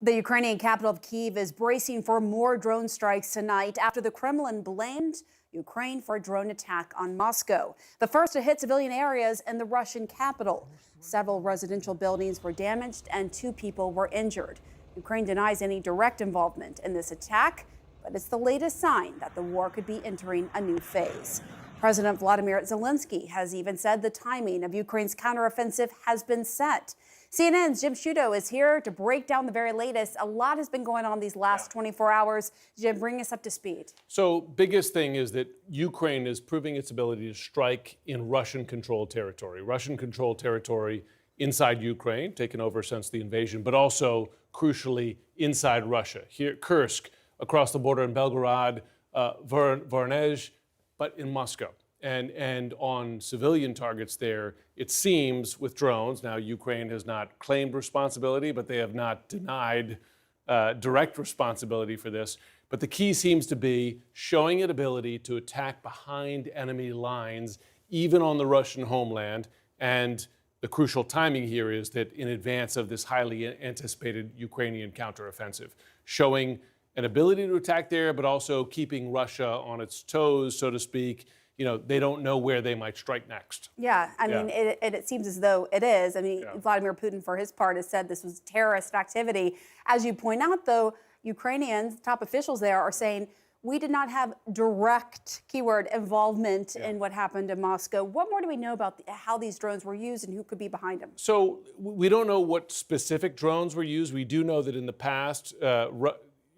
The Ukrainian capital of Kyiv is bracing for more drone strikes tonight after the Kremlin blamed Ukraine for a drone attack on Moscow, the first to hit civilian areas in the Russian capital. Several residential buildings were damaged and 2 people were injured. Ukraine denies any direct involvement in this attack, but it's the latest sign that the war could be entering a new phase. President Vladimir Zelensky has even said the timing of Ukraine's counteroffensive has been set. CNN's Jim Sciutto is here to break down the very latest. A lot has been going on these last 24 hours. Jim, bring us up to speed. So, biggest thing is that Ukraine is proving its ability to strike in Russian-controlled territory. Russian-controlled territory inside Ukraine, taken over since the invasion, but also, crucially, inside Russia. Here, Kursk, across the border in Belgorod, Voronezh, but in Moscow. And on civilian targets there, it seems with drones, now Ukraine has not claimed responsibility, but they have not denied direct responsibility for this. But the key seems to be showing an ability to attack behind enemy lines, even on the Russian homeland. And the crucial timing here is that in advance of this highly anticipated Ukrainian counteroffensive, showing an ability to attack there, but also keeping Russia on its toes, so to speak. You know, they don't know where they might strike next. Yeah, I mean, it seems as though it is. I mean, Vladimir Putin, for his part, has said this was terrorist activity. As you point out, though, Ukrainians, top officials there, are saying we did not have direct, keyword, involvement in what happened in Moscow. What more do we know about how these drones were used and who could be behind them? So we don't know what specific drones were used. We do know that in the past,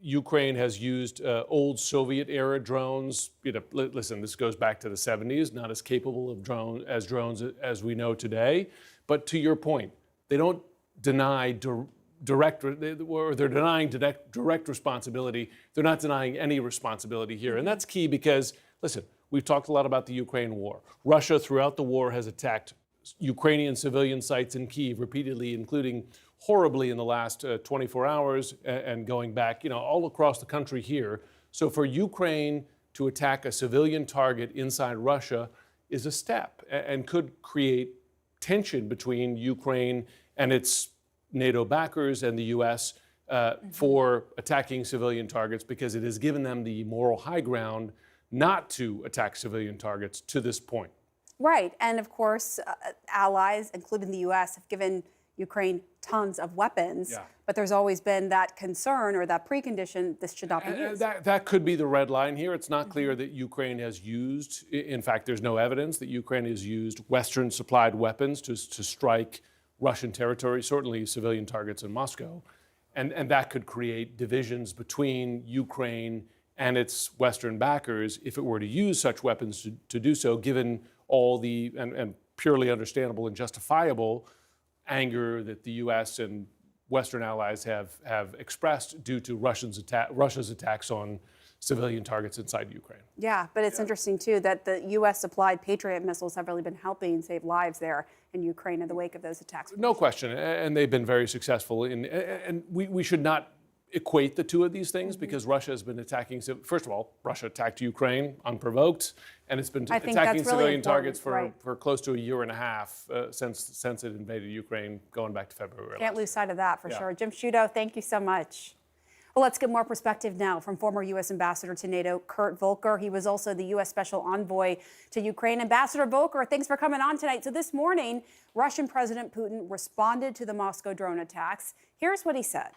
Ukraine has used old Soviet-era drones. You know, listen, this goes back to the 70s, not as capable of drones as we know today. But to your point, they don't deny direct, or they're denying direct responsibility. They're not denying any responsibility here. And that's key because, listen, we've talked a lot about the Ukraine war. Russia, throughout the war, has attacked Ukrainian civilian sites in Kyiv repeatedly, including horribly in the last 24 hours and going back, you know, all across the country here. So for Ukraine to attack a civilian target inside Russia is a step and could create tension between Ukraine and its NATO backers and the U.S. For attacking civilian targets, because it has given them the moral high ground not to attack civilian targets to this point. Right. And of course, allies, including the U.S., have given Ukraine tons of weapons, but there's always been that concern or that precondition this should not be used. That could be the red line here. It's not clear that Ukraine has used, in fact, there's no evidence that Ukraine has used Western supplied weapons to strike Russian territory, certainly civilian targets in Moscow. And that could create divisions between Ukraine and its Western backers if it were to use such weapons to do so, given all the, and purely understandable and justifiable anger that the U.S. and Western allies have expressed due to Russia's attacks on civilian targets inside Ukraine. Yeah, but it's interesting, too, that the U.S.-supplied Patriot missiles have really been helping save lives there in Ukraine in the wake of those attacks. No question, and they've been very successful. And we should not equate the two of these things because Russia has been attacking. First of all, Russia attacked Ukraine unprovoked, and it's been attacking civilian targets for close to a year and a half since it invaded Ukraine, going back to February. Can't lose sight of that for sure. Jim Sciutto, thank you so much. Well, let's get more perspective now from former U.S. Ambassador to NATO, Kurt Volker. He was also the U.S. Special Envoy to Ukraine. Ambassador Volker, thanks for coming on tonight. So this morning, Russian President Putin responded to the Moscow drone attacks. Here's what he said.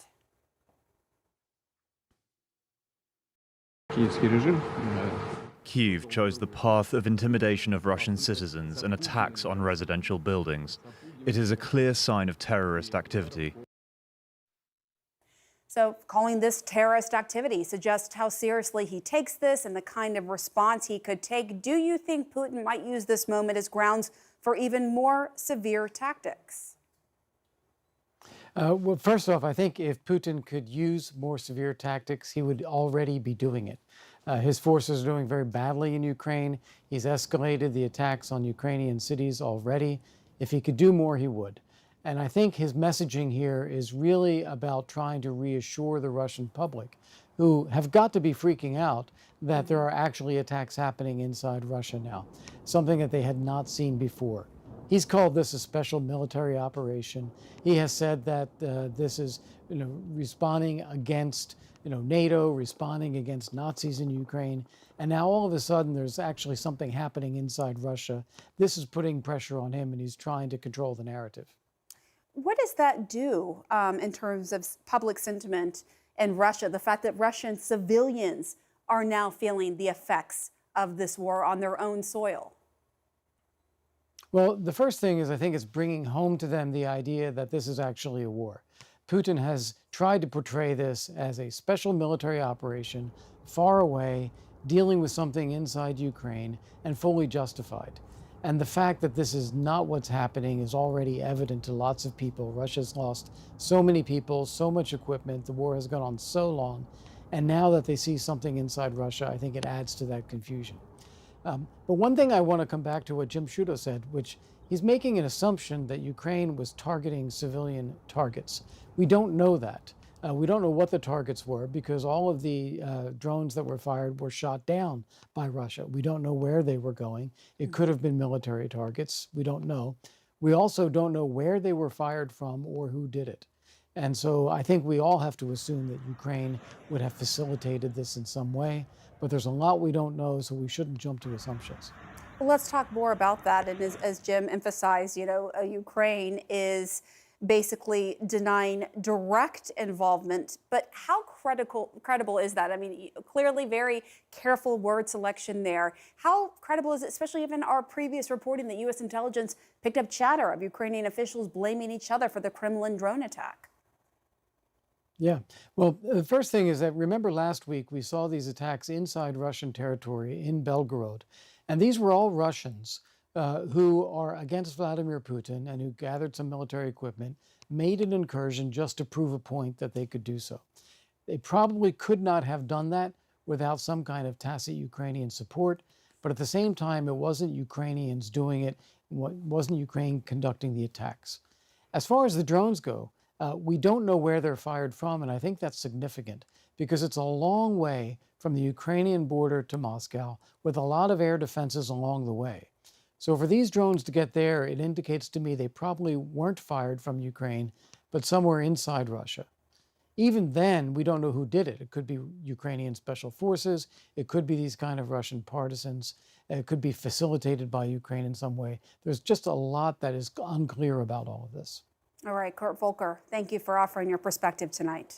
Kyiv chose the path of intimidation of Russian citizens and attacks on residential buildings. It is a clear sign of terrorist activity. So calling this terrorist activity suggests how seriously he takes this and the kind of response he could take. Do you think Putin might use this moment as grounds for even more severe tactics? Well, first off, I think if Putin could use more severe tactics, he would already be doing it. His forces are doing very badly in Ukraine. He's escalated the attacks on Ukrainian cities already. If he could do more, he would. And I think his messaging here is really about trying to reassure the Russian public, who have got to be freaking out that there are actually attacks happening inside Russia now, something that they had not seen before. He's called this a special military operation. He has said that this is, responding against, NATO, responding against Nazis in Ukraine. And now all of a sudden, there's actually something happening inside Russia. This is putting pressure on him, and he's trying to control the narrative. What does that do in terms of public sentiment in Russia? The fact that Russian civilians are now feeling the effects of this war on their own soil? Well, the first thing is I think it's bringing home to them the idea that this is actually a war. Putin has tried to portray this as a special military operation, far away, dealing with something inside Ukraine, and fully justified. And the fact that this is not what's happening is already evident to lots of people. Russia's lost so many people, so much equipment, the war has gone on so long. And now that they see something inside Russia, I think it adds to that confusion. But one thing I want to come back to what Jim Sciutto said, which he's making an assumption that Ukraine was targeting civilian targets. We don't know that. We don't know what the targets were because all of the drones that were fired were shot down by Russia. We don't know where they were going. It could have been military targets. We don't know. We also don't know where they were fired from or who did it. And so I think we all have to assume that Ukraine would have facilitated this in some way, but there's a lot we don't know, so we shouldn't jump to assumptions. Well, let's talk more about that. And as Jim emphasized, Ukraine is basically denying direct involvement. But how credible is that? I mean, clearly very careful word selection there. How credible is it, especially given our previous reporting that U.S. intelligence picked up chatter of Ukrainian officials blaming each other for the Kremlin drone attack? Yeah. Well, the first thing is that remember last week we saw these attacks inside Russian territory in Belgorod. And these were all Russians who are against Vladimir Putin and who gathered some military equipment, made an incursion just to prove a point that they could do so. They probably could not have done that without some kind of tacit Ukrainian support. But at the same time, it wasn't Ukrainians doing it. It wasn't Ukraine conducting the attacks. As far as the drones go, we don't know where they're fired from, and I think that's significant because it's a long way from the Ukrainian border to Moscow with a lot of air defenses along the way. So for these drones to get there, it indicates to me they probably weren't fired from Ukraine, but somewhere inside Russia. Even then, we don't know who did it. It could be Ukrainian special forces. It could be these kind of Russian partisans. It could be facilitated by Ukraine in some way. There's just a lot that is unclear about all of this. All right, Kurt Volker, thank you for offering your perspective tonight.